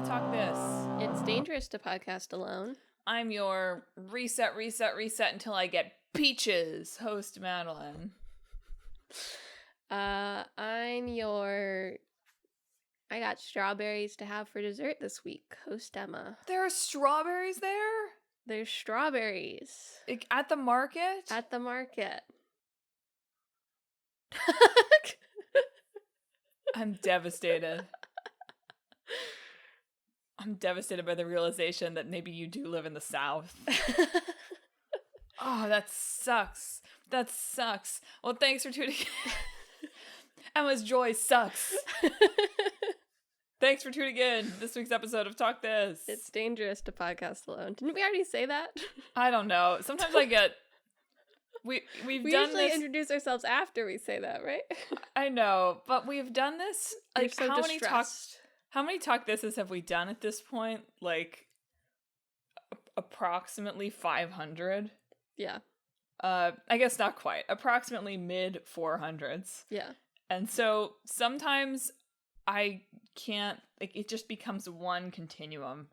to Talk This. It's dangerous to podcast alone. I'm your reset until I get peaches host, Madelyn. I'm your I got strawberries to have for dessert this week, host Emma. There are strawberries there? There's strawberries. At the market? At the market. I'm devastated. I'm devastated by the realization that maybe you do live in the South. Oh, that sucks. That sucks. Well, thanks for tuning in. Emma's joy sucks. Thanks for tuning in this week's episode of Talk This. It's dangerous to podcast alone. Didn't we already say that? I don't know. Sometimes I get... We usually introduce ourselves after we say that, right? I know, but we've done this. Like, so how many Talk Thises have we done at this point? Like, approximately 500. Yeah. I guess not quite. Approximately mid 400s. Yeah. And so sometimes I can't. Like, it just becomes one continuum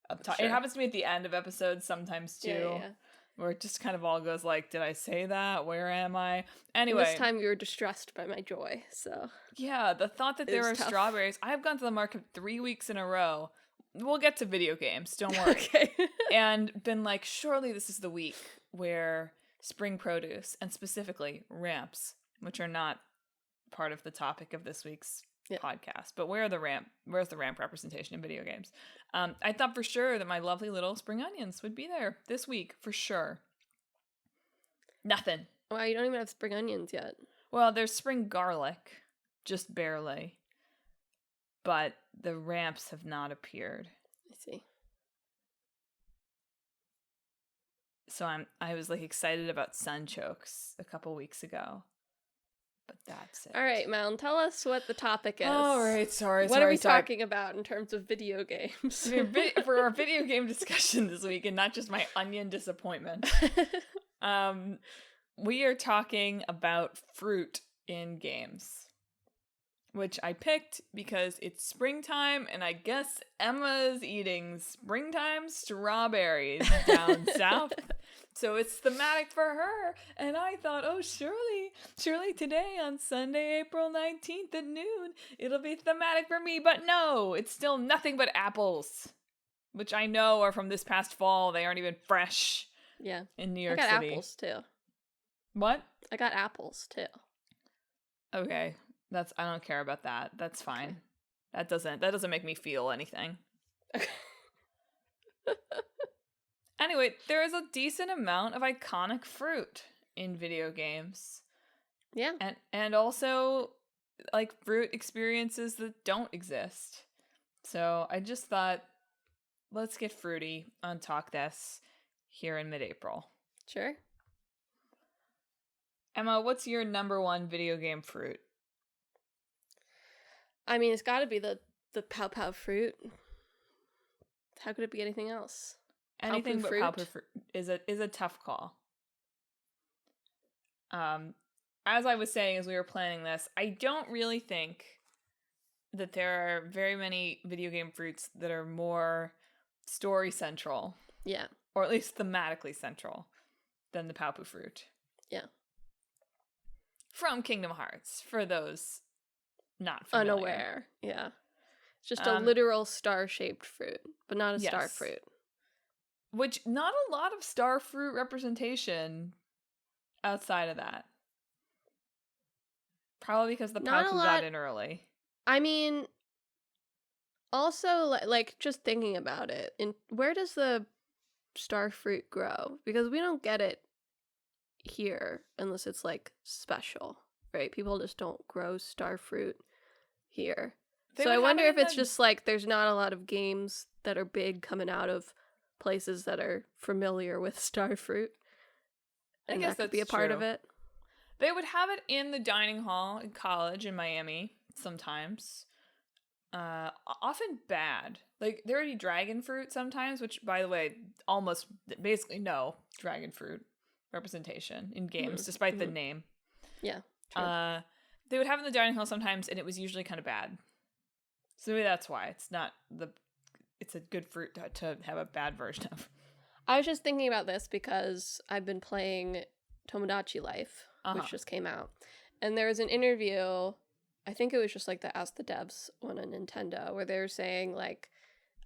of talk. Sure. It happens to me at the end of episodes sometimes too. Yeah. Where it just kind of all goes like, did I say that? Where am I? Anyway. And this time you were distressed by my joy, so. Yeah, the thought that there are strawberries. I've gone to the market 3 weeks in a row. We'll get to video games, don't worry. Okay. And been like, surely this is the week where spring produce, and specifically ramps, which are not part of the topic of this week's podcast, but where's the ramp representation in video games? I thought for sure that my lovely little spring onions would be there this week for sure. Nothing. Wow, you don't even have spring onions yet. Well, there's spring garlic, just barely, but the ramps have not appeared. I see. So I was like excited about sunchokes a couple weeks ago. But that's it. All right, Mal, tell us what the topic is. All right, sorry. What are we talking about in terms of video games? For our video game discussion this week, and not just my onion disappointment, we are talking about fruit in games, which I picked because it's springtime, and I guess Emma's eating springtime strawberries down south. So it's thematic for her, and I thought, oh, surely today on Sunday, April 19th at noon, it'll be thematic for me, but no, it's still nothing but apples, which I know are from this past fall. They aren't even fresh. Yeah. In New York City. I got apples, too. What? I got apples, too. Okay. I don't care about that. That's fine. Okay. That doesn't make me feel anything. Okay. Anyway, there is a decent amount of iconic fruit in video games. Yeah. And also, like, fruit experiences that don't exist. So I just thought, let's get fruity on Talk This here in mid-April. Sure. Emma, what's your number one video game fruit? I mean, it's got to be the Pow Pow fruit. How could it be anything else? Anything but Pow Pow fruit is a tough call. As I was saying as we were planning this, I don't really think that there are very many video game fruits that are more story central. Yeah. Or at least thematically central than the Pow Pow fruit. Yeah. From Kingdom Hearts, for those not familiar. Unaware. Yeah. It's just a literal star-shaped fruit, but not a star fruit. Which, not a lot of star fruit representation outside of that. Probably because the Pow Poo got in early. I mean, also, like just thinking about it, where does the star fruit grow? Because we don't get it here unless it's, like, special, right? People just don't grow star fruit here. So I wonder if it's just, like, there's not a lot of games that are big coming out of places that are familiar with star fruit. And I guess that could be a part of it. They would have it in the dining hall in college in Miami sometimes. Often bad. Like, there would be dragon fruit sometimes, which, by the way, almost basically no dragon fruit representation in games, despite the name. Yeah. True. They would have it in the dining hall sometimes, and it was usually kind of bad. So maybe that's why it's not the it's a good fruit to have a bad version of. I was just thinking about this because I've been playing Tomodachi Life, which just came out. And there was an interview, I think it was just like the Ask the Devs one on Nintendo, where they were saying like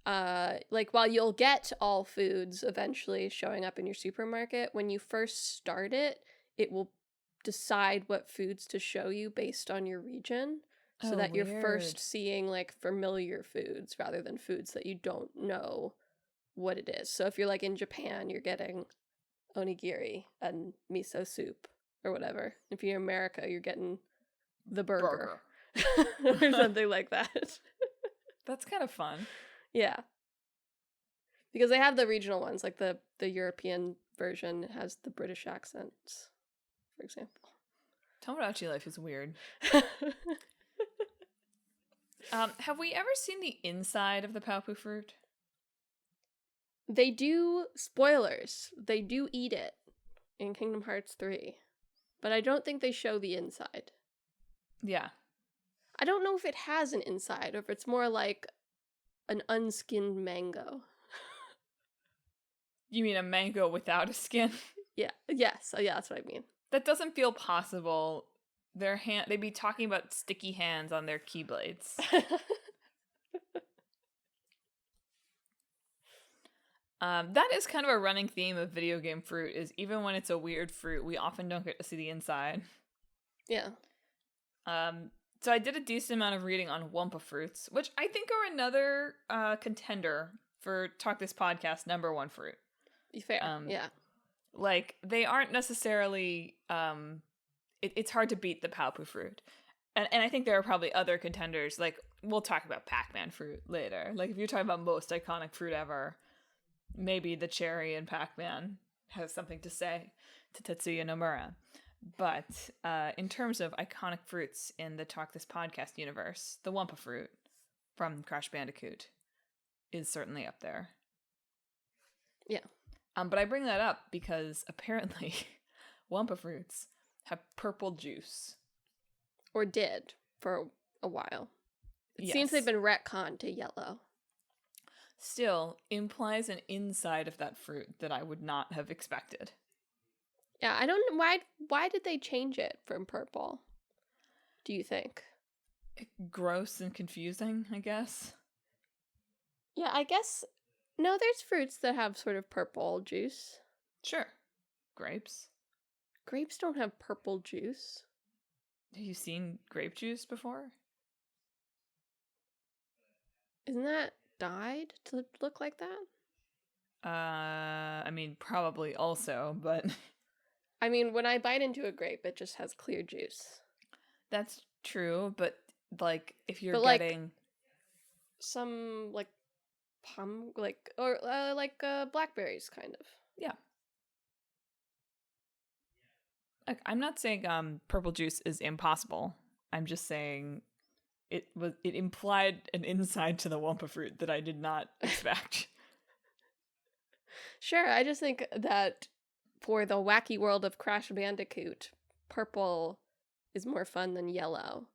while you'll get all foods eventually showing up in your supermarket, when you first start it, it will decide what foods to show you based on your region. So that you're first seeing like familiar foods rather than foods that you don't know what it is. So if you're like in Japan, you're getting onigiri and miso soup or whatever. If you're in America, you're getting the burger. Or something like that. That's kind of fun. Yeah. Because they have the regional ones, like the European version has the British accents, for example. Tomodachi Life is weird. Have we ever seen the inside of the Paopu fruit? They do, spoilers, they do eat it in Kingdom Hearts 3. But I don't think they show the inside. Yeah. I don't know if it has an inside or if it's more like an unskinned mango. You mean a mango without a skin? Yeah. Yes. Yeah, that's what I mean. That doesn't feel possible. They'd be talking about sticky hands on their keyblades. That is kind of a running theme of video game fruit, is even when it's a weird fruit, we often don't get to see the inside. Yeah. So I did a decent amount of reading on Wumpa fruits, which I think are another contender for Talk This Podcast #1 fruit. Fair. Yeah. Like, they aren't necessarily... it's hard to beat the Paopu fruit. And I think there are probably other contenders. Like, we'll talk about Pac-Man fruit later. Like, if you're talking about most iconic fruit ever, maybe the cherry in Pac-Man has something to say to Tetsuya Nomura. But in terms of iconic fruits in the Talk This Podcast universe, the Wumpa fruit from Crash Bandicoot is certainly up there. Yeah. But I bring that up because apparently Wumpa fruits have purple juice. Or did for a while. It seems they've been retconned to yellow. Still implies an inside of that fruit that I would not have expected. Yeah, I don't know why did they change it from purple? Do you think? Gross and confusing, I guess. Yeah, I guess no, there's fruits that have sort of purple juice. Sure. Grapes. Grapes don't have purple juice. Have you seen grape juice before? Isn't that dyed to look like that? I mean, probably also, but... I mean, when I bite into a grape, it just has clear juice. That's true, but, like, if you're getting... Like, some, like, blackberries, kind of. Yeah. Like, I'm not saying purple juice is impossible. I'm just saying it implied an inside to the Wumpa fruit that I did not expect. Sure, I just think that for the wacky world of Crash Bandicoot, purple is more fun than yellow,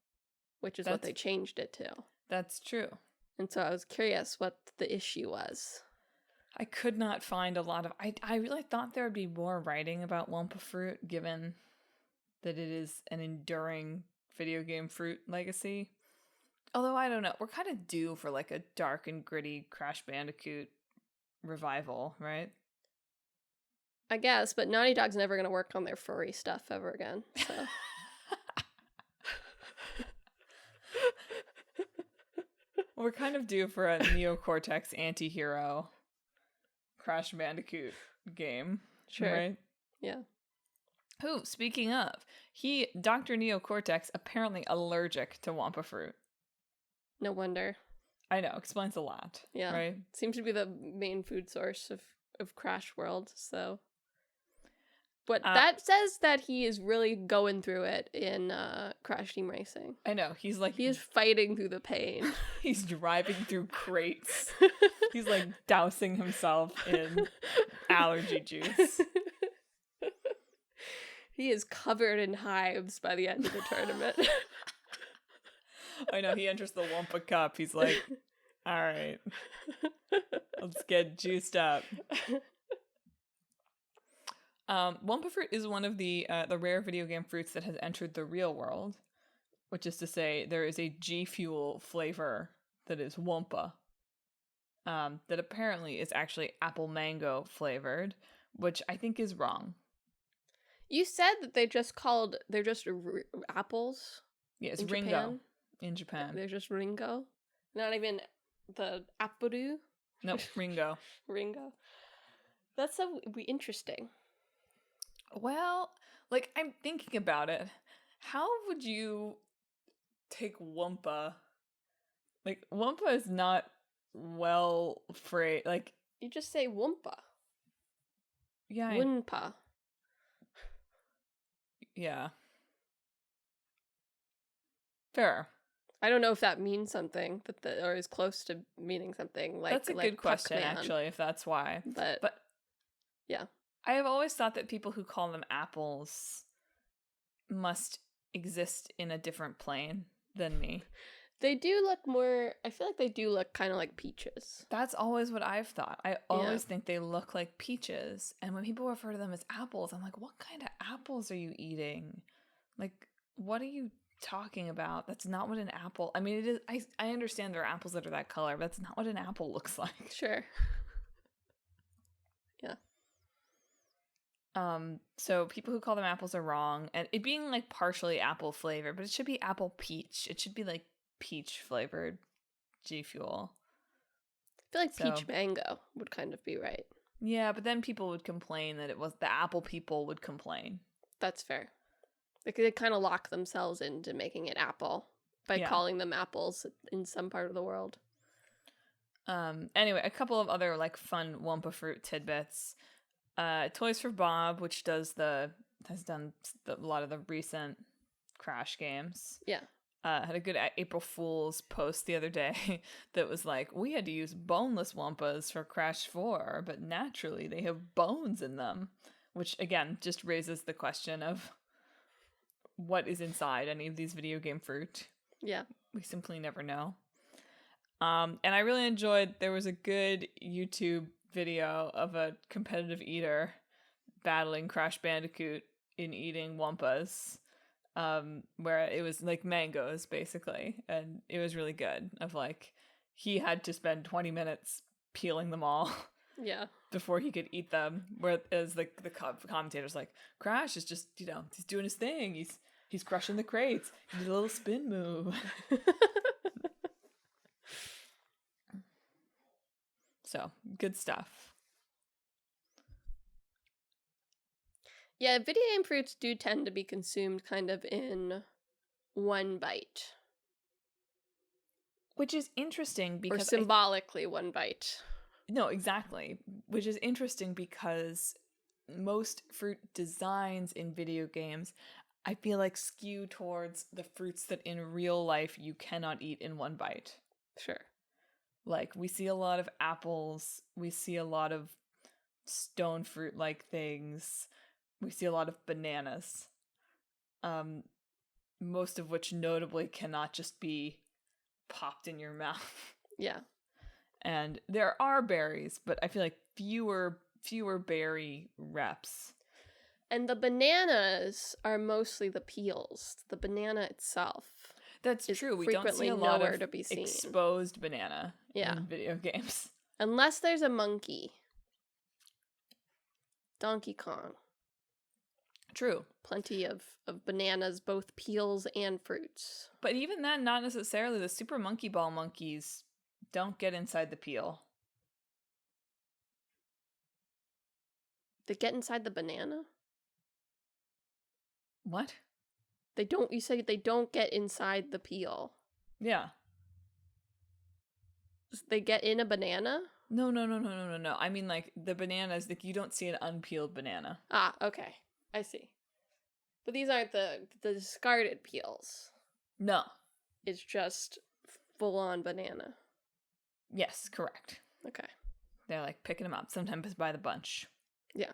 which is what they changed it to. That's true. And so I was curious what the issue was. I could not find a lot of... I really thought there would be more writing about Wumpa fruit, given that it is an enduring video game fruit legacy. Although, I don't know. We're kind of due for, like, a dark and gritty Crash Bandicoot revival, right? I guess, but Naughty Dog's never going to work on their furry stuff ever again, so... We're kind of due for a Neocortex anti-hero Crash Bandicoot game. Sure. Right? Yeah. Who, speaking of, Dr. Neocortex, apparently allergic to Wumpa fruit. No wonder. I know, explains a lot. Yeah. Right? Seems to be the main food source of Crash World, so... But that says that he is really going through it in Crash Team Racing. I know, he's like... He is fighting through the pain. He's driving through crates. He's like dousing himself in allergy juice. He is covered in hives by the end of the tournament. I know, he enters the Wumpa Cup. He's like, all right. Let's get juiced up. Wumpa fruit is one of the rare video game fruits that has entered the real world, which is to say there is a G Fuel flavor that is Wumpa, that apparently is actually apple mango flavored, which I think is wrong. You said that they're just apples. Yeah, it's in Ringo Japan? in Japan. They're just Ringo, not even the apple. Nope, Ringo. Ringo. That's so interesting. Well, like, I'm thinking about it. How would you take Wumpa? Like, Wumpa is not well phrased. Like, You just say Wumpa. yeah, Wumpa. yeah. Fair. I don't know if that means something, or is close to meaning something. Like That's a good question, Pac-Man. actually, if that's why. But yeah. I have always thought that people who call them apples must exist in a different plane than me. They do look more, I feel like they do look kind of like peaches. That's always what I've thought. I always think they look like peaches. And when people refer to them as apples, I'm like, what kind of apples are you eating? Like, what are you talking about? That's not what an apple... I mean, it is. I understand there are apples that are that color, but that's not what an apple looks like. Sure. Yeah. So people who call them apples are wrong. And it being like partially apple flavored, but it should be apple peach. It should be like peach flavored G Fuel. I feel like peach mango would kind of be right. Yeah, but then people would complain that it was the apple people would complain. That's fair. They kind of lock themselves into making it apple by calling them apples in some part of the world. Anyway, a couple of other like fun Wumpa fruit tidbits. Toys for Bob, which has done a lot of the recent Crash games. Yeah. Had a good April Fool's post the other day that was like, we had to use boneless Wumpas for Crash 4, but naturally they have bones in them. Which, again, just raises the question of what is inside any of these video game fruit. Yeah. We simply never know. And I really enjoyed, there was a good YouTube video of a competitive eater battling Crash Bandicoot in eating Wumpas. Where it was like mangoes basically, and it was really good. Of like, he had to spend 20 minutes peeling them all, before he could eat them. Whereas the commentator's like, Crash is just, he's doing his thing. He's crushing the crates. He did a little spin move. So good stuff. Yeah, video game fruits do tend to be consumed kind of in one bite. Which is interesting because... Or symbolically one bite. No, exactly. Which is interesting because most fruit designs in video games, I feel like, skew towards the fruits that in real life you cannot eat in one bite. Sure. Like, we see a lot of apples. We see a lot of stone fruit-like things. We see a lot of bananas, most of which notably cannot just be popped in your mouth. Yeah. And there are berries, but I feel like fewer berry reps. And the bananas are mostly the peels. The banana itself. That's true. We don't see a lot of to be seen. Exposed banana in video games. Unless there's a monkey. Donkey Kong. True. Plenty of bananas, both peels and fruits. But even then, not necessarily. The Super Monkey Ball monkeys don't get inside the peel. They get inside the banana? What? They don't, you say they don't get inside the peel. Yeah. They get in a banana? No. I mean, like, the bananas, like, you don't see an unpeeled banana. Ah, okay. I see. But these aren't the discarded peels. No. It's just full-on banana. Yes, correct. Okay. They're, like, picking them up, sometimes by the bunch. Yeah.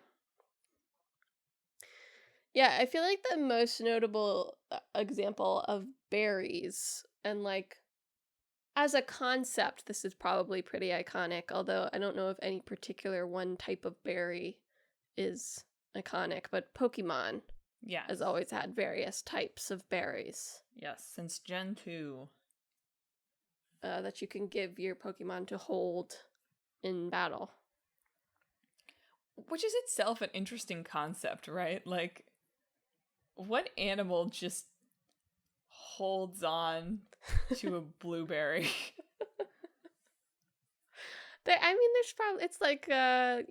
Yeah, I feel like the most notable example of berries and, like, as a concept, this is probably pretty iconic, although I don't know if any particular one type of berry is iconic, but Pokemon Yeah. has always had various types of berries Yes, since Gen 2. that you can give your Pokemon to hold in battle. Which is itself an interesting concept, right? Like, what animal just holds on to a blueberry? There's probably, it's like, there's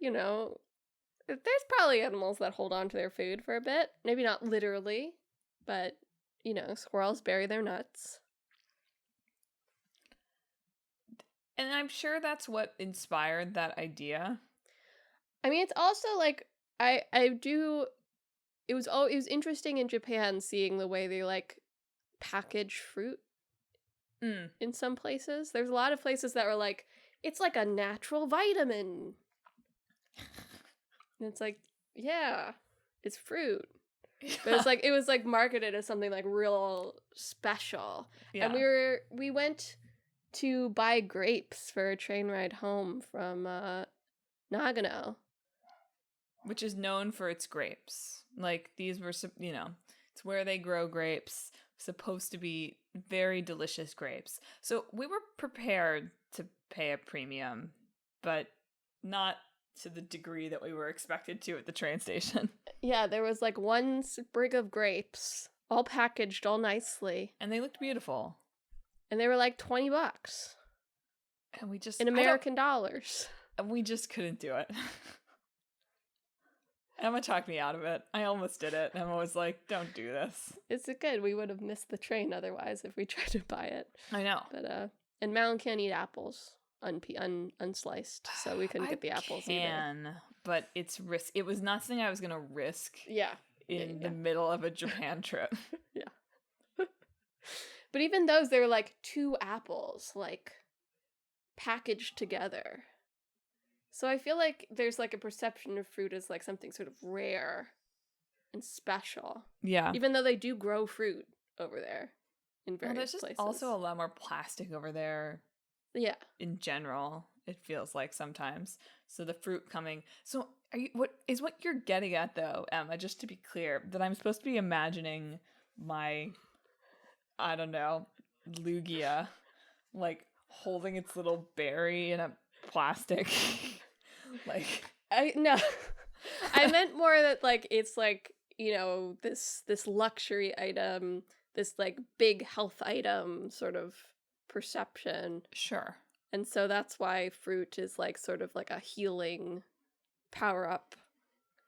probably animals that hold on to their food for a bit. Maybe not literally, but, squirrels bury their nuts. And I'm sure that's what inspired that idea. I mean, it's also like, it was interesting in Japan seeing the way they, like, package fruit in some places. There's a lot of places that were like, it's like a natural vitamin. And it's like, yeah, it's fruit. But it's like, it was like marketed as something like real special. Yeah. And we went to buy grapes for a train ride home from Nagano. Which is known for its grapes. Like, these were, it's where they grow grapes. Supposed to be very delicious grapes. So we were prepared to pay a premium, but not to the degree that we were expected to at the train station. Yeah, there was like one sprig of grapes, all packaged all nicely. And they looked beautiful. And they were like $20. And we just... in American dollars. We just couldn't do it. Emma talked me out of it. I almost did it. Emma was like, don't do this. It's good. We would have missed the train otherwise if we tried to buy it. I know. But, and Madelyn can't eat apples unsliced, so we couldn't get the apples either. But it's risk. It was not something I was going to risk in the middle of a Japan trip. Yeah. But even those, they're like 2 apples, like, packaged together. So I feel like there's like a perception of fruit as like something sort of rare and special. Yeah. Even though they do grow fruit over there in various there's just places. also a lot more plastic over there. Yeah. In general, it feels like sometimes. So the fruit coming. So what you're getting at though, Emma, just to be clear, that I'm supposed to be imagining my, I don't know, Lugia, like holding its little berry in a plastic like no. I meant more that like it's like, this luxury item, this like big health item sort of perception. Sure. And so that's why fruit is like sort of like a healing power up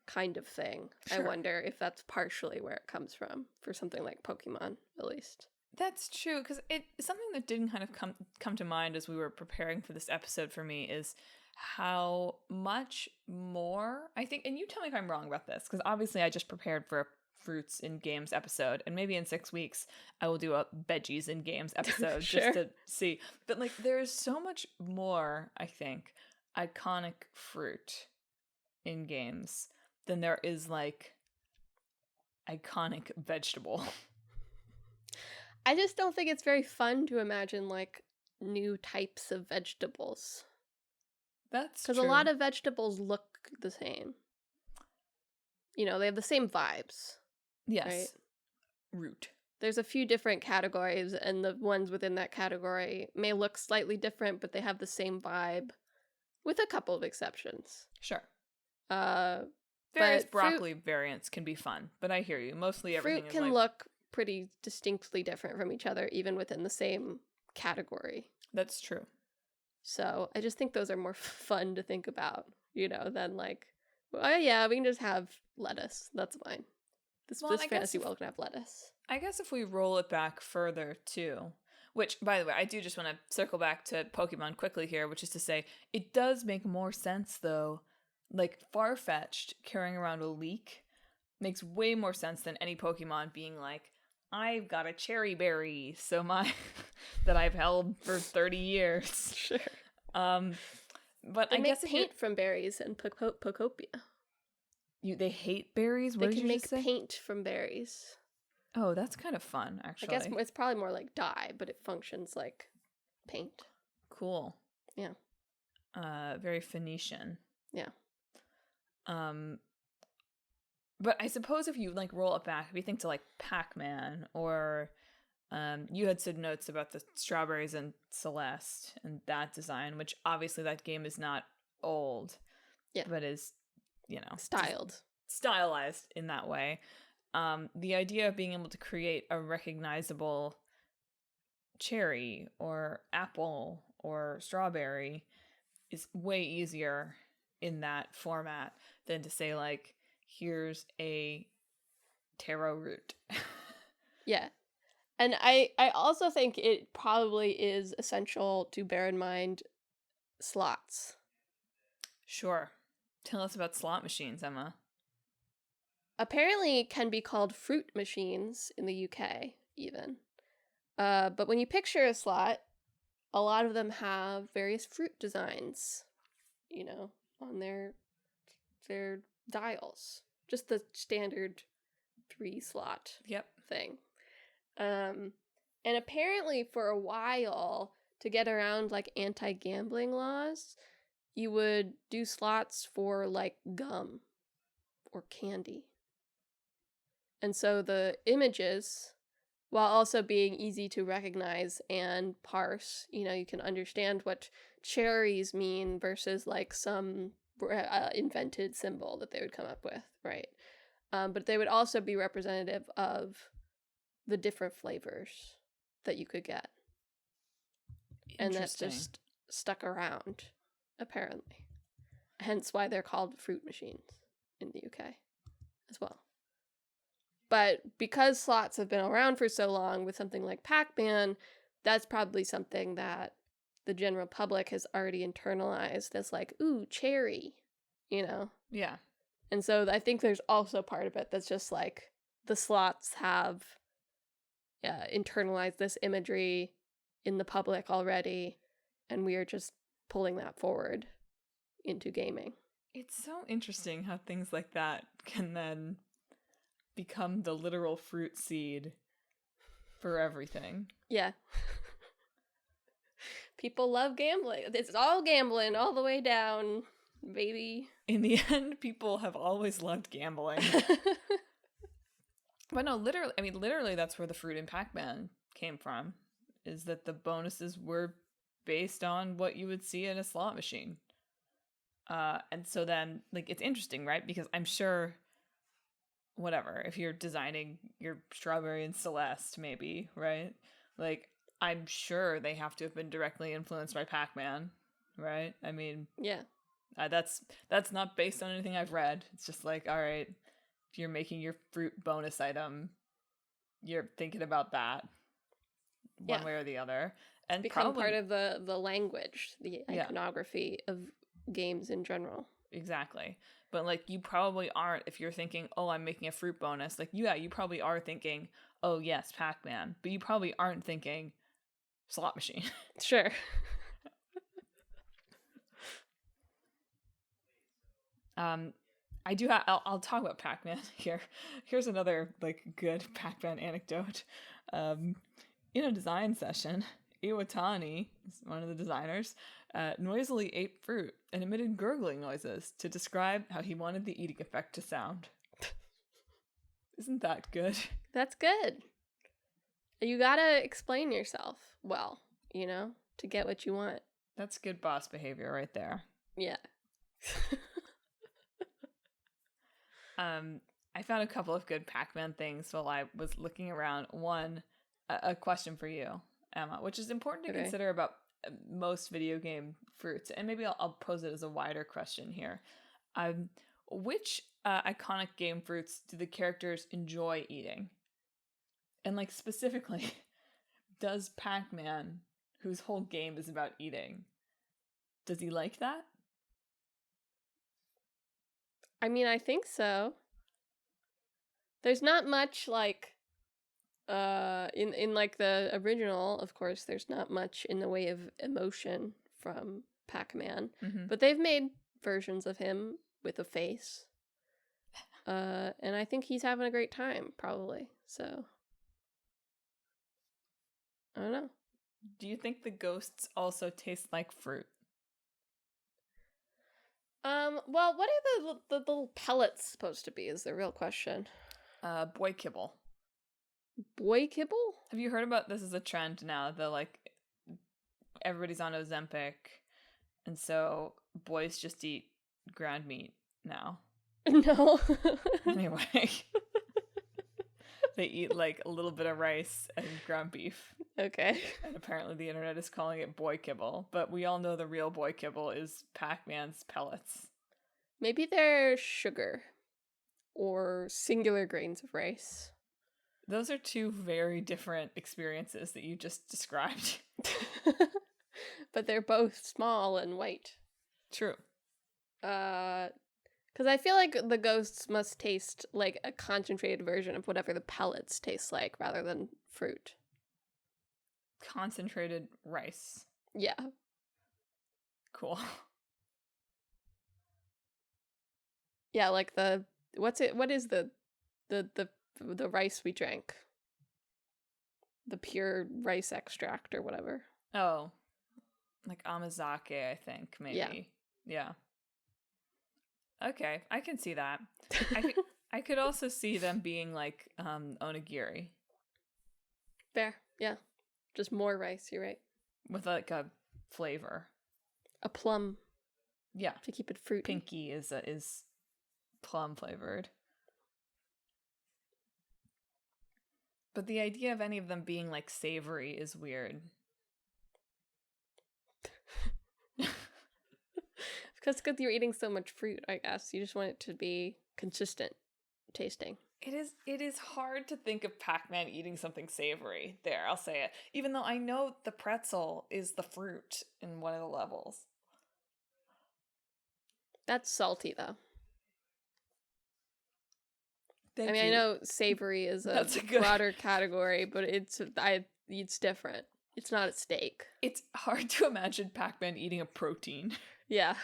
kind of thing. Sure. I wonder if that's partially where it comes from for something like Pokemon, at least. That's true, because something that didn't kind of come to mind as we were preparing for this episode for me is how much more, I think, and you tell me if I'm wrong about this, because obviously I just prepared for a fruits in games episode, and maybe in 6 weeks I will do a veggies in games episode Sure. just to see. But like, there's so much more, I think, iconic fruit in games than there is like iconic vegetable. I just don't think it's very fun to imagine like new types of vegetables. That's because a lot of vegetables look the same. They have the same vibes. Yes. Right? Root. There's a few different categories, and the ones within that category may look slightly different, but they have the same vibe, with a couple of exceptions. Sure. Various broccoli fruit, variants can be fun, but I hear you. Mostly everything fruit can look pretty distinctly different from each other, even within the same category. That's true. So I just think those are more fun to think about, than like, well, yeah, we can just have lettuce. That's fine. This fantasy world can have lettuce. I guess if we roll it back further too, which, by the way, I do just want to circle back to Pokemon quickly here, which is to say, it does make more sense though. Like, Farfetch'd carrying around a leek makes way more sense than any Pokemon being like, I've got a cherry berry, so that I've held for 30 years. Sure. But I guess paint from berries and Pokopia. They hate berries? What they can make paint from berries. Oh, that's kind of fun, actually. I guess it's probably more like dye, but it functions like paint. Cool. Yeah. Very Phoenician. Yeah. But I suppose if you like roll it back, if you think to like Pac-Man or you had some notes about the Strawberries and Celeste and that design, which obviously that game is not old, but is, stylized in that way. The idea of being able to create a recognizable cherry or apple or strawberry is way easier in that format than to say like, here's a taro root. Yeah. And I also think it probably is essential to bear in mind slots. Sure. Tell us about slot machines, Emma. Apparently can be called fruit machines in the UK, even. But when you picture a slot, a lot of them have various fruit designs, on their dials. Just the standard 3-slot thing. And apparently for a while, to get around like anti-gambling laws, you would do slots for like gum or candy. And so the images, while also being easy to recognize and parse, you can understand what cherries mean versus like some invented symbol that they would come up with, right? But they would also be representative of the different flavors that you could get. And that just stuck around, apparently. Hence why they're called fruit machines in the UK as well. But because slots have been around for so long with something like Pac-Man, that's probably something that the general public has already internalized as like, ooh, cherry, Yeah. And so I think there's also part of it that's just like the slots have internalized this imagery in the public already, and we are just pulling that forward into gaming. It's so interesting how things like that can then become the literal fruit seed for everything. Yeah. People love gambling. It's all gambling all the way down, baby. In the end, people have always loved gambling. But no, literally that's where the fruit in Pac-Man came from, is that the bonuses were based on what you would see in a slot machine. And so then, like, it's interesting, right? Because I'm sure, whatever, if you're designing your Strawberry and Celeste, maybe, right? Like, I'm sure they have to have been directly influenced by Pac-Man, right? I mean, yeah. That's not based on anything I've read. It's just like, all right, if you're making your fruit bonus item, you're thinking about that one way or the other. And become part of the language, the iconography of games in general. Exactly. But like, you probably aren't, if you're thinking, oh, I'm making a fruit bonus, like, you probably are thinking, oh yes, Pac-Man, but you probably aren't thinking slot machine. Sure. I do have, I'll talk about Pac-Man here. Here's another like good Pac-Man anecdote. In a design session, Iwatani, one of the designers, noisily ate fruit and emitted gurgling noises to describe how he wanted the eating effect to sound. Isn't that good? That's good. You gotta explain yourself well, to get what you want. That's good boss behavior right there. Yeah. I found a couple of good Pac-Man things while I was looking around. One, a question for you, Emma, which is important to consider about most video game fruits, and maybe I'll pose it as a wider question here. Which iconic game fruits do the characters enjoy eating? And like, specifically, does Pac-Man, whose whole game is about eating, does he like that? I mean, I think so. There's not much like in like the original, of course, there's not much in the way of emotion from Pac-Man. Mm-hmm. But they've made versions of him with a face. And I think he's having a great time, probably. So I don't know. Do you think the ghosts also taste like fruit? Well, what are the little pellets supposed to be is the real question. Boy kibble. Boy kibble? Have you heard about this as a trend now? Everybody's on Ozempic, and so boys just eat ground meat now. No. Anyway, they eat like a little bit of rice and ground beef. Okay. And apparently the internet is calling it boy kibble, but we all know the real boy kibble is Pac-Man's pellets. Maybe they're sugar or singular grains of rice. Those are two very different experiences that you just described. But they're both small and white. True. Because I feel like the ghosts must taste like a concentrated version of whatever the pellets taste like rather than fruit. Concentrated rice. Yeah. Cool. Yeah, like what is the rice we drank? The pure rice extract or whatever. Oh. Like amazake, I think, maybe. Yeah. Okay, I can see that. I could also see them being like onigiri. Fair, yeah. Just more rice, you're right. With like a flavor. A plum. Yeah. To keep it fruity. Pinky is plum flavored. But the idea of any of them being like savory is weird. Because you're eating so much fruit, I guess. You just want it to be consistent tasting. It is hard to think of Pac-Man eating something savory. There, I'll say it. Even though I know the pretzel is the fruit in one of the levels. That's salty, though. Thank I mean, you. I know savory is a broader category, but it's different. It's not a steak. It's hard to imagine Pac-Man eating a protein. Yeah.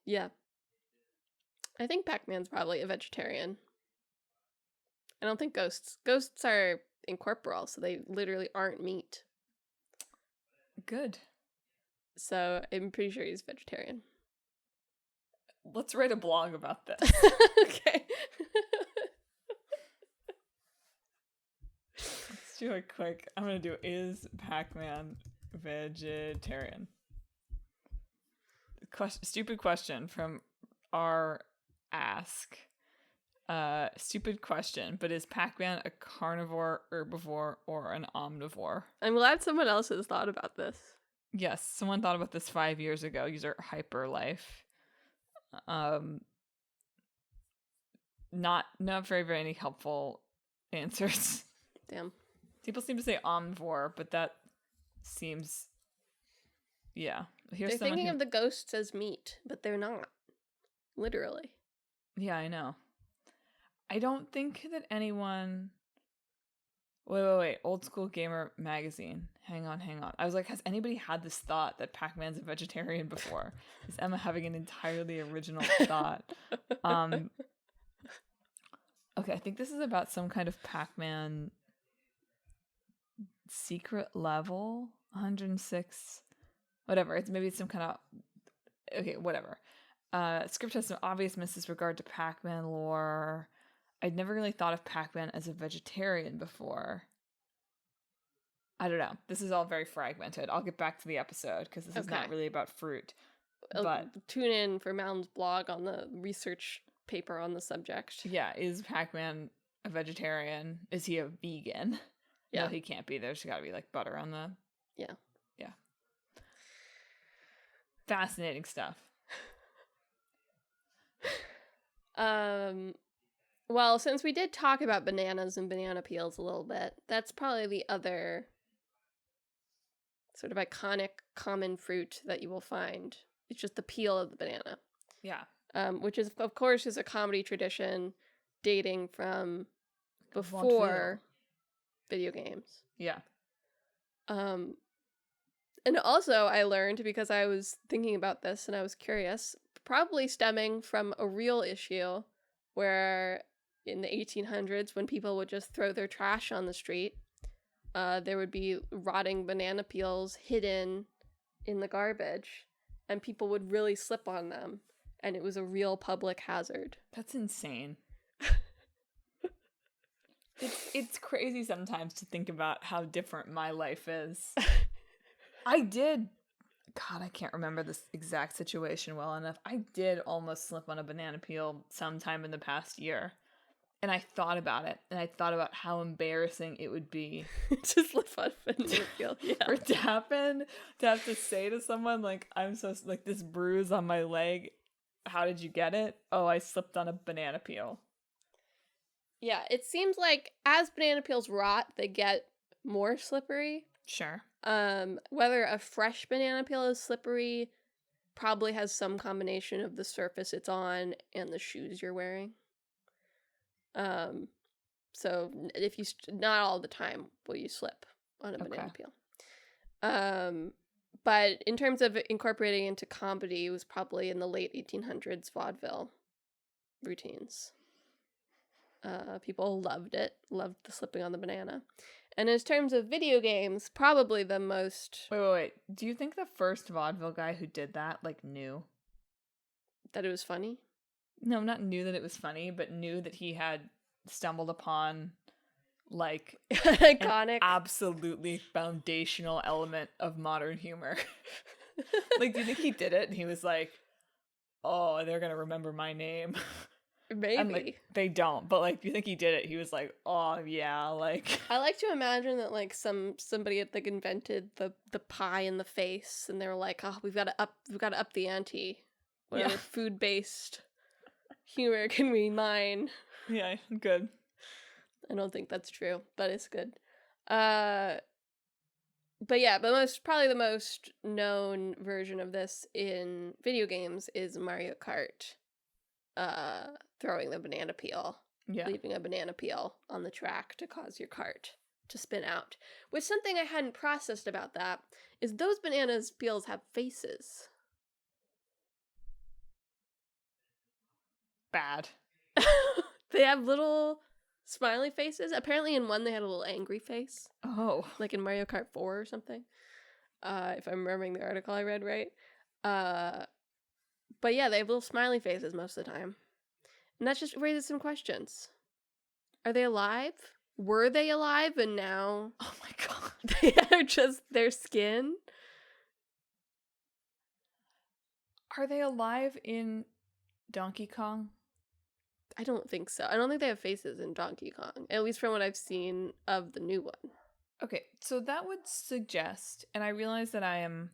Yeah. I think Pac-Man's probably a vegetarian. I don't think ghosts are incorporeal, so they literally aren't meat. Good. So I'm pretty sure he's vegetarian. Let's write a blog about this. Okay. Let's do a quick. I'm gonna do is Pac-Man vegetarian? Stupid question from our ask. Stupid question, but is Pac-Man a carnivore, herbivore, or an omnivore? I'm glad someone else has thought about this. Yes, someone thought about this 5 years ago. User Hyperlife. Not very any helpful answers. Damn. People seem to say omnivore, but that seems, yeah. They're thinking of the ghosts as meat, but they're not. Literally. Yeah, I know. I don't think that anyone. Wait. Old School Gamer magazine. Hang on. I was like, has anybody had this thought that Pac-Man's a vegetarian before? Is Emma having an entirely original thought? Okay, I think this is about some kind of Pac-Man secret level. 106. Whatever. It's some kind of. Okay, whatever. Script has some obvious misregard to Pac-Man lore. I'd never really thought of Pac-Man as a vegetarian before. I don't know. This is all very fragmented. I'll get back to the episode because this is not really about fruit. But tune in for Mountain's blog on the research paper on the subject. Yeah, is Pac-Man a vegetarian? Is he a vegan? Yeah. No, he can't be. There's got to be like butter on the... Yeah. Fascinating stuff. Well, since we did talk about bananas and banana peels a little bit, that's probably the other sort of iconic common fruit that you will find. It's just the peel of the banana. Yeah. Which is, of course, is a comedy tradition dating from before video games. Yeah. And also I learned, because I was thinking about this and I was curious, probably stemming from a real issue where in the 1800s when people would just throw their trash on the street. There would be rotting banana peels hidden in the garbage, and people would really slip on them, and it was a real public hazard. That's insane. It's crazy sometimes to think about how different my life is. I can't remember this exact situation well enough. I did almost slip on a banana peel sometime in the past year. And I thought about it, and I thought about how embarrassing it would be to slip on a banana peel. Yeah. for it to happen, to have to say to someone, like, I'm so, like, this bruise on my leg, how did you get it? Oh, I slipped on a banana peel. Yeah, it seems like as banana peels rot, they get more slippery. Sure. Whether a fresh banana peel is slippery probably has some combination of the surface it's on and the shoes you're wearing. So if you not all the time will you slip on a banana peel. But in terms of incorporating into comedy, it was probably in the late 1800s vaudeville routines. People loved it, loved the slipping on the banana. And in terms of video games, probably the most... Wait. Do you think the first vaudeville guy who did that, like, knew? That it was funny? No, not knew that it was funny, but knew that he had stumbled upon, like, iconic, an absolutely foundational element of modern humor. Like, do you think he did it and he was like, oh, they're gonna remember my name? Maybe. And, like, they don't, but, like, do you think he did it? He was like, oh, yeah, like... I like to imagine that, like, somebody had, like, invented the pie in the face, and they were like, oh, we've got to up the ante. What other food-based humor can we mine? Yeah, good. I don't think that's true, but it's good. But probably the most known version of this in video games is Mario Kart. Throwing the banana peel, leaving a banana peel on the track to cause your cart to spin out. Which, something I hadn't processed about that is those bananas peels have faces. Bad. They have little smiley faces. Apparently in one they had a little angry face. Oh. Like in Mario Kart 4 or something. If I'm remembering the article I read right. But yeah, they have little smiley faces most of the time. And that just raises some questions. Are they alive? Were they alive and now... Oh my god. They are just their skin? Are they alive in Donkey Kong? I don't think so. I don't think they have faces in Donkey Kong. At least from what I've seen of the new one. Okay, so that would suggest, and I realize that I am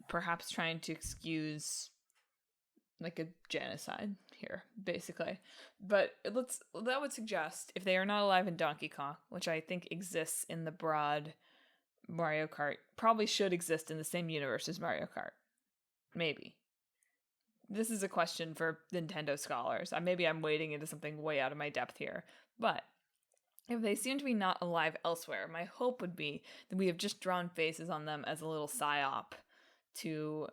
perhaps trying to excuse like a genocide here, basically. But that would suggest if they are not alive in Donkey Kong, which I think exists in the broad Mario Kart, probably should exist in the same universe as Mario Kart. Maybe. This is a question for Nintendo scholars. Maybe I'm wading into something way out of my depth here. But if they seem to be not alive elsewhere, my hope would be that we have just drawn faces on them as a little psyop to,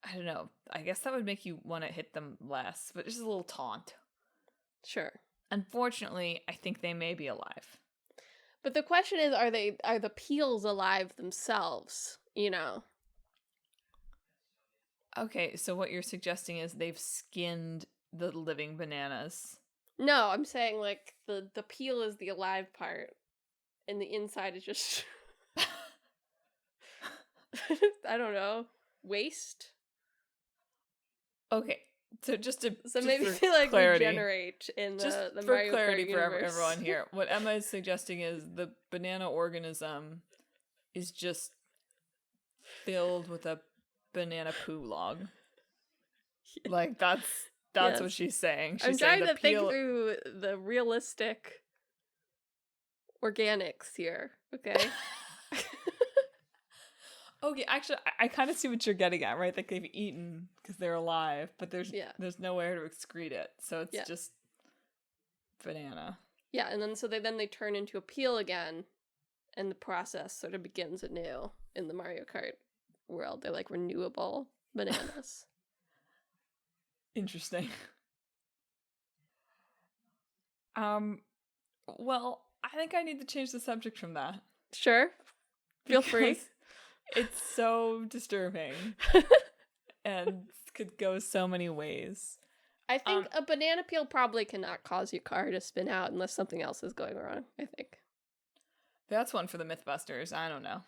I don't know, I guess that would make you want to hit them less, but just a little taunt. Sure. Unfortunately, I think they may be alive. But the question is, are the peels alive themselves, you know? Okay, so what you're suggesting is they've skinned the living bananas. No, I'm saying, like, the peel is the alive part, and the inside is just... I don't know. Waste? Okay, so maybe they, like, clarity, regenerate in the Mario Kart for clarity for universe. everyone here, what Emma is suggesting is the banana organism is just filled with a banana poo log. Yeah. Like, that's yes. What she's saying. She's I'm trying to think through the realistic organics here, okay? Okay, actually, I kind of see what you're getting at, right? Like, they've eaten because they're alive, but there's nowhere to excrete it, so it's just banana. Yeah, and then so they turn into a peel again, and the process sort of begins anew in the Mario Kart world. They're like renewable bananas. Interesting. Um, well, I think I need to change the subject from that. Sure. Feel free. Because it's so disturbing and could go so many ways. I think a banana peel probably cannot cause your car to spin out unless something else is going wrong, I think. That's one for the Mythbusters. I don't know.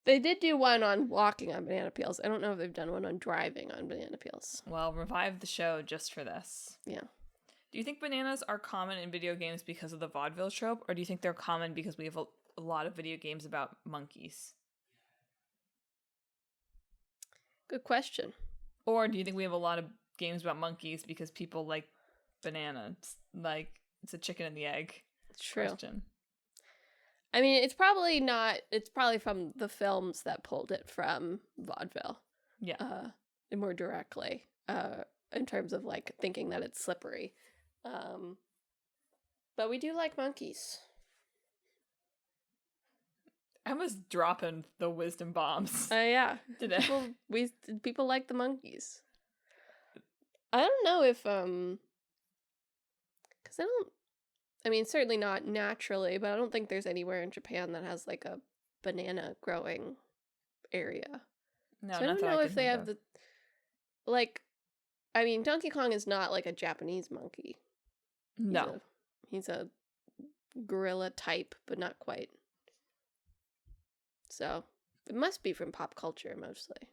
They did do one on walking on banana peels. I don't know if they've done one on driving on banana peels. Well, revive the show just for this. Yeah. Do you think bananas are common in video games because of the vaudeville trope, or do you think they're common because we have a lot of video games about monkeys? Good question. Or do you think we have a lot of games about monkeys because people like bananas? Like, it's a chicken and the egg True. question. I mean, it's probably from the films that pulled it from vaudeville. Yeah. More directly, in terms of, like, thinking that it's slippery. But we do like monkeys. Emma's dropping the wisdom bombs. Yeah. Today. People like the monkeys. I don't know if, because I mean, certainly not naturally, but I don't think there's anywhere in Japan that has, like, a banana growing area. No, so I don't know if they have like, I mean, Donkey Kong is not, like, a Japanese monkey. No. He's a gorilla type, but not quite. So, it must be from pop culture, mostly.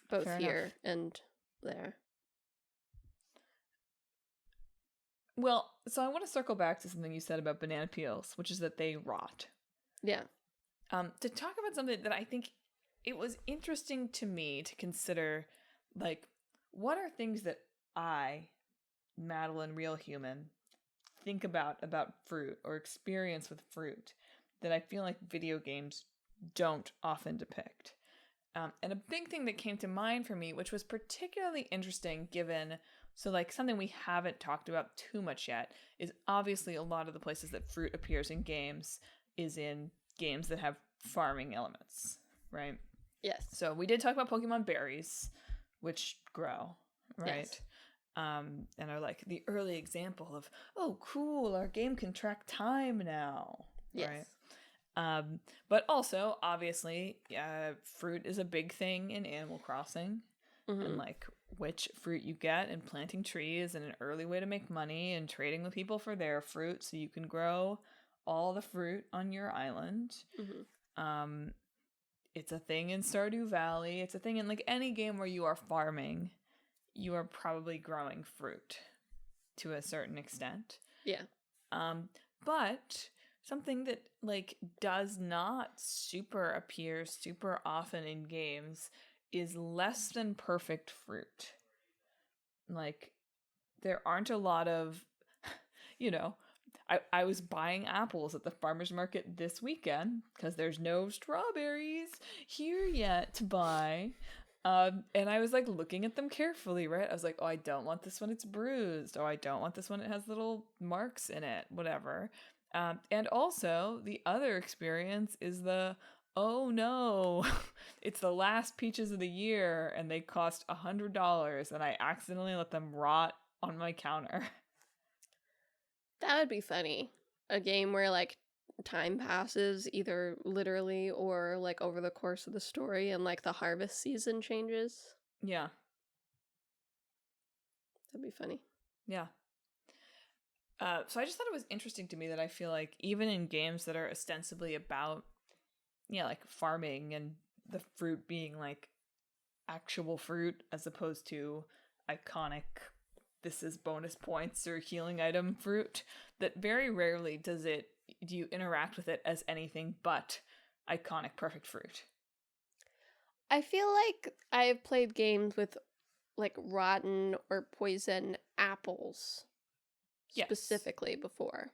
Both Fair here enough. and there. Well, so I want to circle back to something you said about banana peels, which is that they rot. Yeah. To talk about something that I think it was interesting to me to consider, like, what are things that I, Madelyn, real human, think about fruit or experience with fruit that I feel like video games don't often depict. And a big thing that came to mind for me, which was particularly interesting given, so like something we haven't talked about too much yet, is obviously a lot of the places that fruit appears in games is in games that have farming elements, right? Yes. So we did talk about Pokemon berries, which grow, right? Yes. And are like the early example of, oh, cool, our game can track time now, Yes. right? But also, obviously, fruit is a big thing in Animal Crossing, and like which fruit you get, and planting trees, and an early way to make money, and trading with people for their fruit, so you can grow all the fruit on your island. It's a thing in Stardew Valley. It's a thing in like any game where you are farming. You are probably growing fruit to a certain extent. Yeah. But something that like does not appear super often in games is less than perfect fruit. Like, there aren't a lot of, I was buying apples at the farmer's market this weekend because there's no strawberries here yet to buy. And I was like looking at them carefully, right? I was like, oh, I don't want this one, it's bruised. Oh, I don't want this one, it has little marks in it, whatever. And also, the other experience is oh no, it's the last peaches of the year and they cost $100 and I accidentally let them rot on my counter. That would be funny. A game where, like, time passes either literally or, like, over the course of the story and, like, the harvest season changes. Yeah. That'd be funny. Yeah. So I just thought it was interesting to me that I feel like even in games that are ostensibly about, like farming and the fruit being like actual fruit as opposed to iconic, this is bonus points or healing item fruit, that very rarely do you interact with it as anything but iconic perfect fruit. I feel like I've played games with, like, rotten or poison apples specifically before.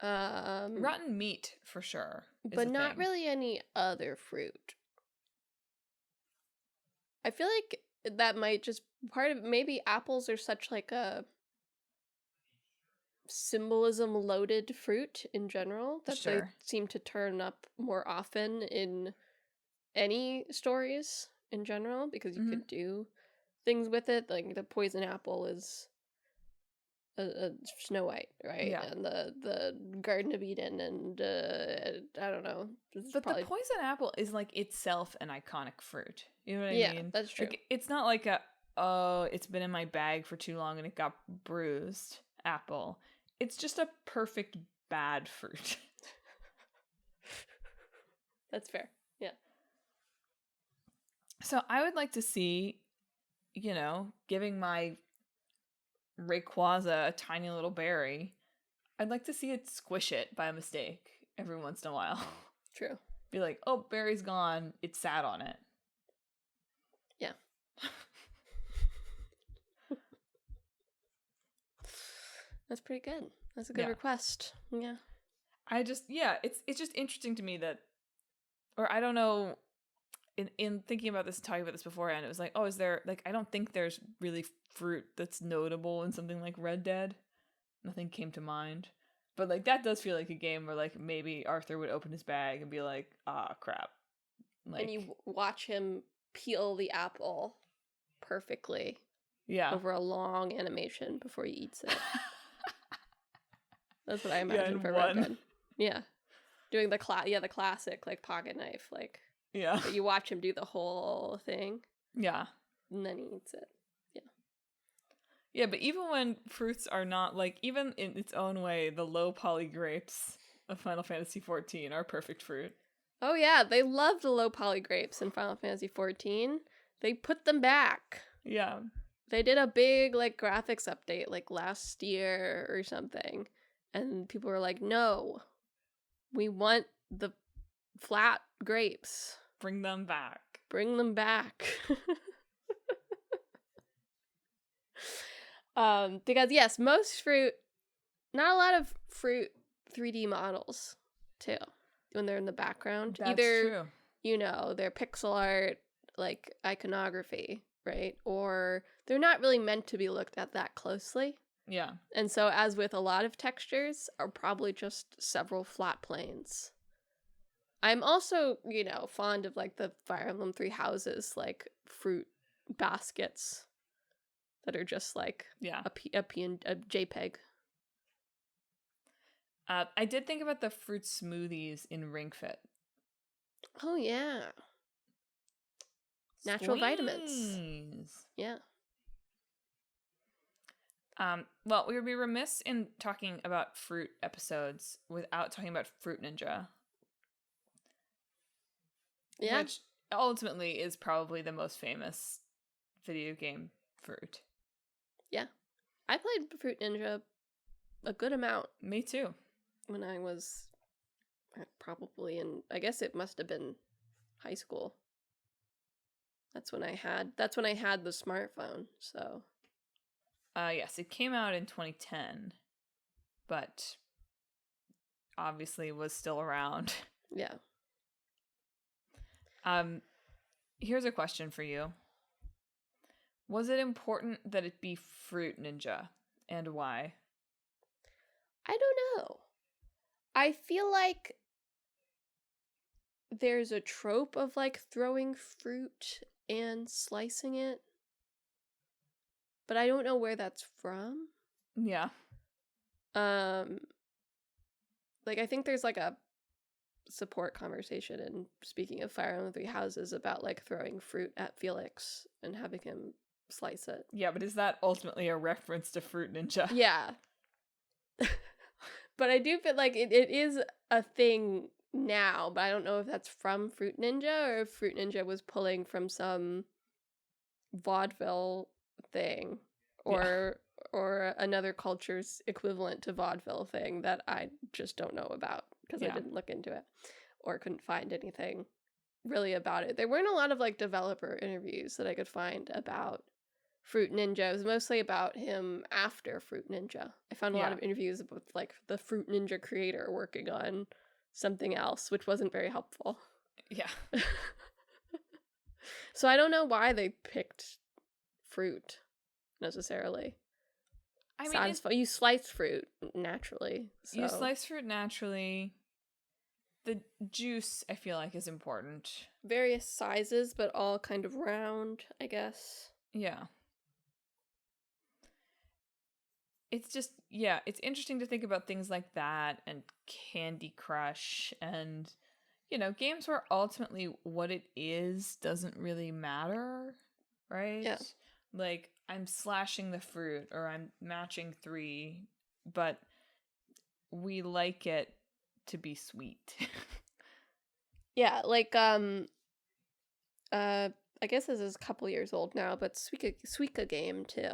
Rotten meat for sure, but not really any other fruit. I feel like that might just part of maybe apples are such like a symbolism loaded fruit in general that they seem to turn up more often in any stories in general because you could do things with it. Like the poison apple is Snow White, right? Yeah. And the Garden of Eden, and I don't know. But the poison apple is like itself an iconic fruit. You know what I Yeah, mean? that's true. Like, it's not like it's been in my bag for too long and it got bruised apple. It's just a perfect bad fruit. That's fair. Yeah. So I would like to see, giving my Rayquaza a tiny little berry, I'd like to see it squish it by mistake every once in a while. True. Be like, oh, berry's gone. It sat on it. Yeah. That's pretty good. That's a good request. Yeah. It's just interesting to me that, or I don't know, in thinking about this, talking about this beforehand, it was like, oh, is there, like, I don't think there's really fruit that's notable in something like Red Dead. Nothing came to mind. But, like, that does feel like a game where, like, maybe Arthur would open his bag and be like, ah, crap. Like, and you watch him peel the apple perfectly. Yeah. Over a long animation before he eats it. That's what I imagine for Red Dead. Yeah. Doing the classic, like, pocket knife, like. Yeah. But you watch him do the whole thing. Yeah. And then he eats it. Yeah. Yeah, but even when fruits are not, like, even in its own way, the low poly grapes of Final Fantasy XIV are perfect fruit. Oh yeah, they loved the low poly grapes in Final Fantasy XIV. They put them back. Yeah. They did a big, like, graphics update, like, last year or something. And people were like, no, we want the flat grapes. Bring them back. Bring them back. Because, yes, most fruit, not a lot of fruit 3D models, too, when they're in the background. That's Either, true. They're pixel art, like, iconography, right? Or they're not really meant to be looked at that closely. Yeah. And so, as with a lot of textures, are probably just several flat planes. I'm also, fond of, like, the Fire Emblem Three Houses, like, fruit baskets that are just, like, a JPEG. I did think about the fruit smoothies in Ring Fit. Oh, yeah. Natural vitamins. Yeah. Well, we would be remiss in talking about fruit episodes without talking about Fruit Ninja. Yeah. Which ultimately is probably the most famous video game fruit. Yeah. I played Fruit Ninja a good amount. Me too. When I was probably I guess it must have been high school. That's when I had the smartphone, so. Yes, it came out in 2010, but obviously was still around. Yeah. Here's a question for you. Was it important that it be Fruit Ninja, and why? I don't know. I feel like there's a trope of, like, throwing fruit and slicing it. But I don't know where that's from. Yeah. Like, I think there's, like, a support conversation in Speaking of Fire Emblem Three Houses about, like, throwing fruit at Felix and having him slice it. Yeah, but is that ultimately a reference to Fruit Ninja? Yeah. But I do feel like it is a thing now, but I don't know if that's from Fruit Ninja or if Fruit Ninja was pulling from some vaudeville thing or another culture's equivalent to vaudeville thing that I just don't know about because I didn't look into it or couldn't find anything really about it. There weren't a lot of, like, developer interviews that I could find about Fruit Ninja. It was mostly about him after Fruit Ninja. I found a lot of interviews with, like, the Fruit Ninja creator working on something else, which wasn't very helpful. Yeah. So I don't know why they picked fruit necessarily. I mean, you slice fruit naturally. So. You slice fruit naturally. The juice, I feel like, is important. Various sizes, but all kind of round, I guess. Yeah. it's just, yeah, it's interesting to think about things like that and Candy Crush and, games where ultimately what it is doesn't really matter, right? Yeah. Like, I'm slashing the fruit or I'm matching 3, but we like it to be sweet. Yeah, like I guess this is a couple years old now, but Suika game too.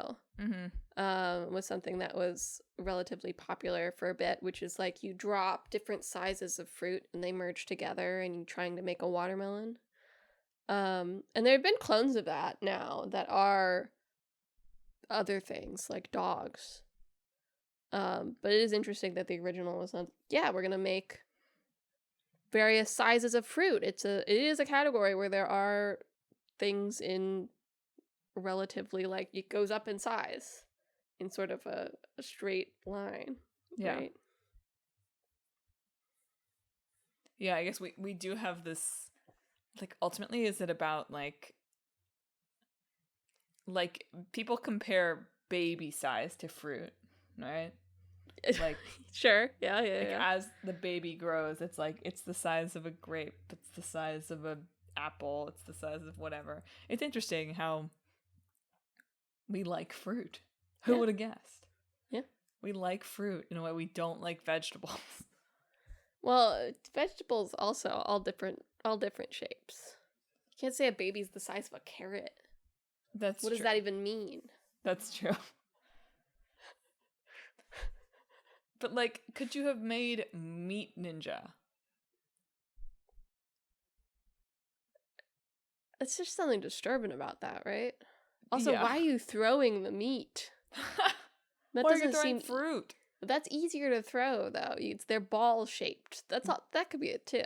Was something that was relatively popular for a bit, which is like you drop different sizes of fruit and they merge together and you're trying to make a watermelon. And there have been clones of that now that are other things like dogs. But it is interesting that the original was not, we're gonna make various sizes of fruit. It is a category where there are things in relatively, like, it goes up in size in sort of a straight line. Yeah. Right? Yeah, I guess we do have this, like, ultimately, is it about, like people compare baby size to fruit, right? Like, sure. Yeah. as the baby grows, it's like, it's the size of a grape, it's the size of a apple, it's the size of whatever. It's interesting how we like fruit. Who would have guessed? Yeah. We like fruit in a way we don't like vegetables. Well, vegetables also all different shapes. You can't say a baby's the size of a carrot. That's what true. does that even mean? That's true. But, like, could you have made Meat Ninja? It's just something disturbing about that, right? Also, Yeah. why are you throwing the meat? That Why are doesn't you throwing seem fruit? That's easier to throw though. They're ball shaped. That's all. That could be it too.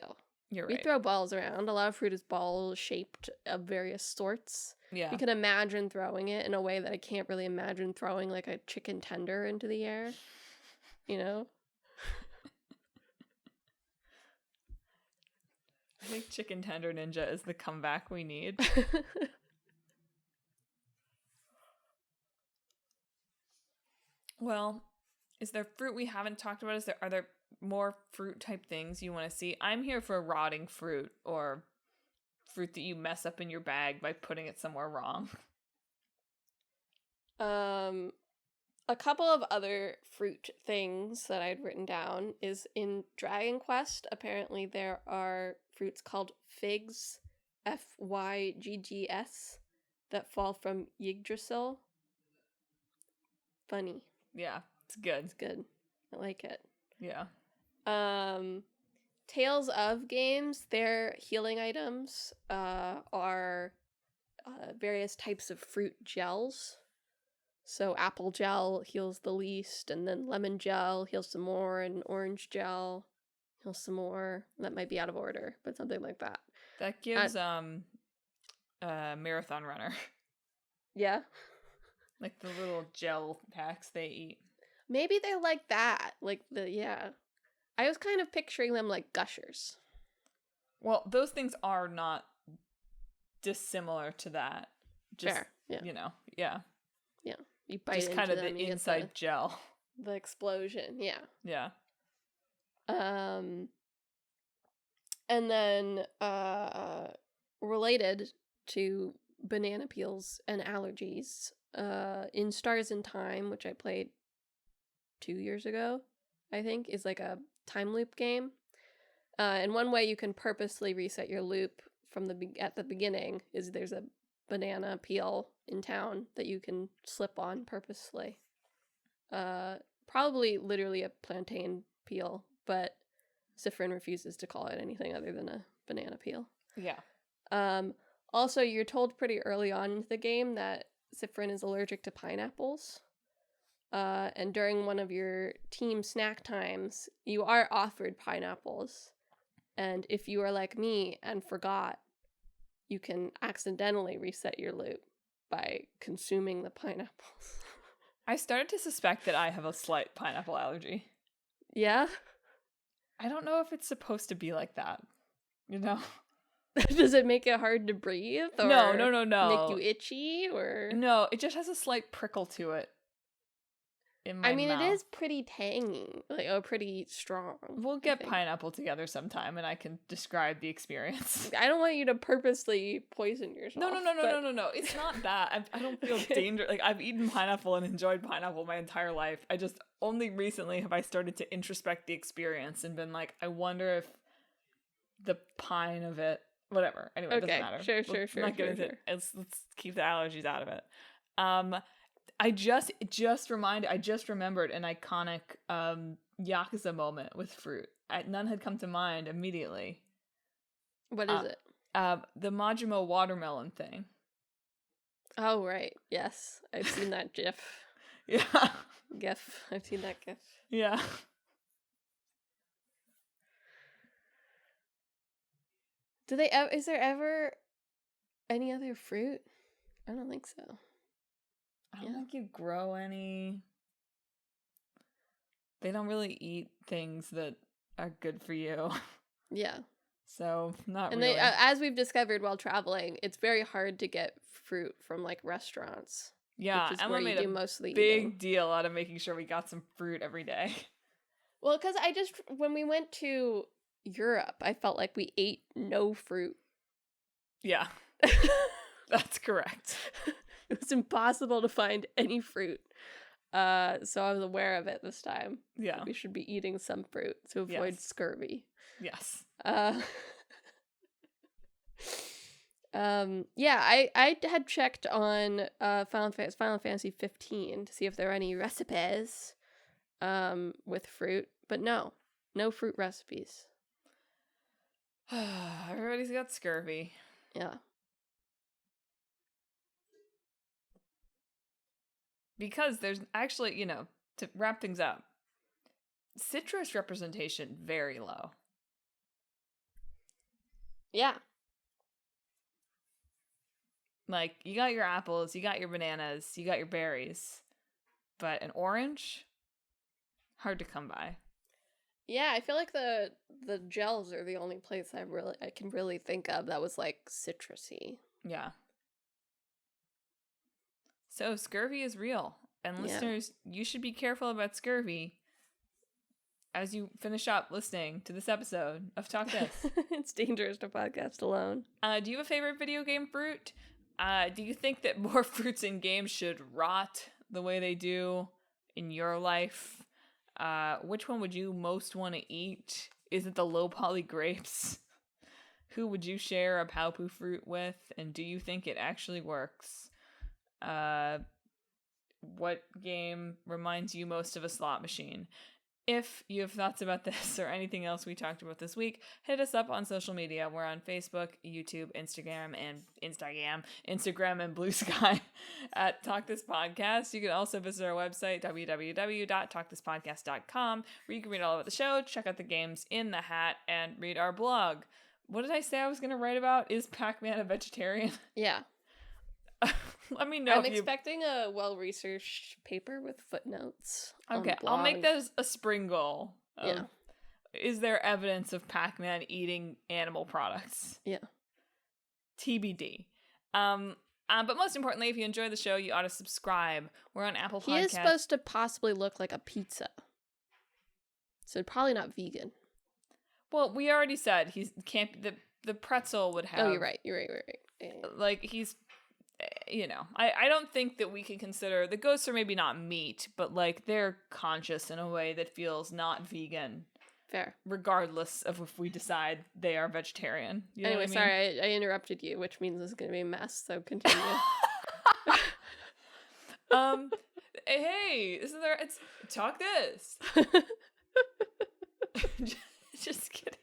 You're We right. throw balls around. A lot of fruit is ball shaped of various sorts. Yeah. You can imagine throwing it in a way that I can't really imagine throwing like a chicken tender into the air. You know? I think Chicken Tender Ninja is the comeback we need. Well, is there fruit we haven't talked about? Are there more fruit type things you want to see? I'm here for rotting fruit or fruit that you mess up in your bag by putting it somewhere wrong. A couple of other fruit things that I'd written down is in Dragon Quest, apparently there are fruits called figs, Fyggs, that fall from Yggdrasil. Funny. Yeah, it's good. It's good. I like it. Yeah. Tales of games, their healing items are various types of fruit gels. So apple gel heals the least, and then lemon gel heals some more, and orange gel heals some more. That might be out of order, but something like that. That gives marathon runner. Yeah. Like the little gel packs they eat. Maybe they're like that. I was kind of picturing them like gushers. Well, those things are not dissimilar to that. Just, fair. Yeah. Yeah. Yeah. You bite just into kind of them, the inside gel. The explosion. Yeah. Yeah. And then related to banana peels and allergies, in Stars in Time, which I played 2 years ago, I think, is like a time loop game. And one way you can purposely reset your loop from at the beginning is there's a banana peel in town that you can slip on purposely. Probably literally a plantain peel, but Sifrin refuses to call it anything other than a banana peel. Yeah. Also, you're told pretty early on in the game that Sifrin is allergic to pineapples. And during one of your team snack times, you are offered pineapples. And if you are like me and forgot, you can accidentally reset your loop by consuming the pineapples. I started to suspect that I have a slight pineapple allergy. Yeah? I don't know if it's supposed to be like that. Does it make it hard to breathe? Or No. make you itchy? Or No, it just has a slight prickle to it. in my I mean, mouth. it is pretty tangy, like, pretty strong. We'll get pineapple together sometime, and I can describe the experience. I don't want you to purposely poison yourself. No. It's not that. I don't feel dangerous. Like, I've eaten pineapple and enjoyed pineapple my entire life. I just, only recently have I started to introspect the experience and been like, I wonder if the pine of it, whatever. Anyway, it doesn't matter. Sure. Not get into it. Let's keep the allergies out of it. I just remembered an iconic Yakuza moment with fruit. None had come to mind immediately. What is it? The Majima watermelon thing. Oh, right. Yes. I've seen that GIF. Yeah. GIF. I've seen that GIF. Yeah. Is there ever any other fruit? I don't think so. I don't think you grow any. They don't really eat things that are good for you. Yeah. So, not and really. As we've discovered while traveling, it's very hard to get fruit from, like, restaurants. Yeah, which is Emma where you made do a mostly big eating. deal out of making sure we got some fruit every day. Well, because when we went to Europe, I felt like we ate no fruit. Yeah. That's correct. It was impossible to find any fruit. So I was aware of it this time. Yeah. We should be eating some fruit to avoid scurvy. Yes. Yeah, I had checked on Final Fantasy 15 to see if there are any recipes with fruit, but no fruit recipes. Everybody's got scurvy. Yeah. Because there's actually, to wrap things up, citrus representation very low. Yeah. Like, you got your apples, you got your bananas, you got your berries, but an orange, hard to come by. Yeah, I feel like the gels are the only place I can really think of that was, like, citrusy. Yeah. So scurvy is real, and listeners, you should be careful about scurvy as you finish up listening to this episode of Talk This. It's dangerous to podcast alone. Do you have a favorite video game fruit? Do you think that more fruits in games should rot the way they do in your life? Which one would you most want to eat? Is it the low poly grapes? Who would you share a Paupu fruit with? And do you think it actually works? What game reminds you most of a slot machine? If you have thoughts about this or anything else we talked about this week, hit us up on social media. We're on Facebook, YouTube, Instagram, and Blue Sky at Talk This Podcast. You can also visit our website, www.talkthispodcast.com, where you can read all about the show, check out the games in the hat, and read our blog. What did I say I was going to write about? Is Pac-Man a vegetarian? Yeah. Let me know. I'm expecting a well-researched paper with footnotes. Okay, I'll make that a spring goal. Yeah. Is there evidence of Pac-Man eating animal products? Yeah. TBD. But most importantly, if you enjoy the show, you ought to subscribe. We're on Apple Podcasts. He is supposed to possibly look like a pizza. So probably not vegan. Well, we already said he can't. The pretzel would have. Oh, you're right. Yeah. Like, he's. I don't think that we can consider the ghosts are maybe not meat, but like they're conscious in a way that feels not vegan. Fair. Regardless of if we decide they are vegetarian. You know anyway, what I mean? sorry, I interrupted you, which means this is going to be a mess, so continue. Hey, isn't there? It's Talk This. Just kidding.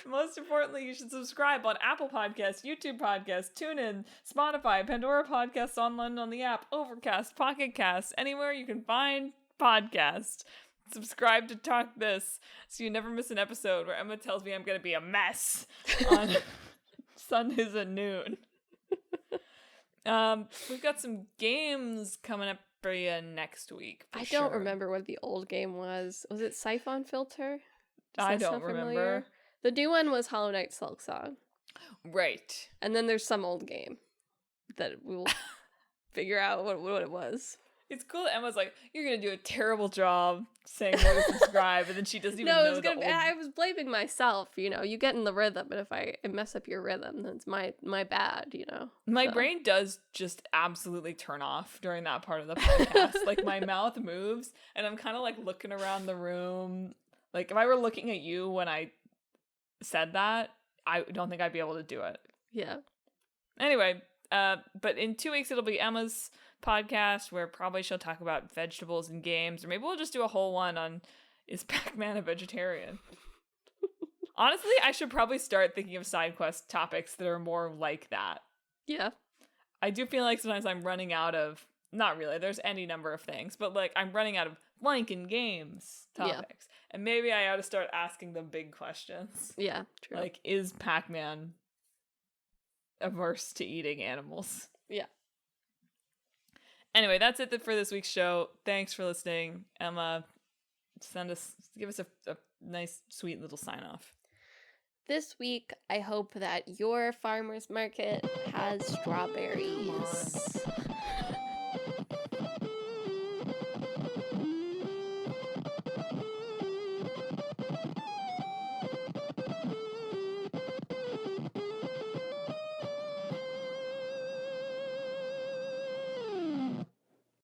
Most importantly, you should subscribe on Apple Podcasts, YouTube Podcasts, TuneIn, Spotify, Pandora Podcasts, online on the app, Overcast, Pocket Cast, anywhere you can find podcasts. Subscribe to Talk This so you never miss an episode where Emma tells me I'm going to be a mess on Sundays at noon. We've got some games coming up for you next week. I don't remember what the old game was. Was it Siphon Filter? I don't remember. The new one was Hollow Knight Silk Song. Right. And then there's some old game that we'll figure out what it was. It's cool that Emma's like, you're gonna do a terrible job saying where to subscribe, and then she doesn't even No, know I was blaming myself, you know. You get in the rhythm, and if I mess up your rhythm, then it's my bad, you know. My brain does just absolutely turn off during that part of the podcast. Like, my mouth moves, and I'm kind of like looking around the room. Like, if I were looking at you when I said that, I don't think I'd be able to do it. Yeah. Anyway, but in 2 weeks it'll be Emma's podcast where probably she'll talk about vegetables and games, or maybe we'll just do a whole one on is Pac-Man a vegetarian? Honestly, I should probably start thinking of side quest topics that are more like that. Yeah. I do feel like sometimes I'm running out of, not really, there's any number of things, but like I'm running out of blank in games topics. Yeah. And maybe I ought to start asking them big questions. Yeah, true. Like, is Pac-Man averse to eating animals? Yeah. Anyway, that's it for this week's show. Thanks for listening. Emma, give us a nice, sweet little sign off. This week, I hope that your farmer's market has strawberries.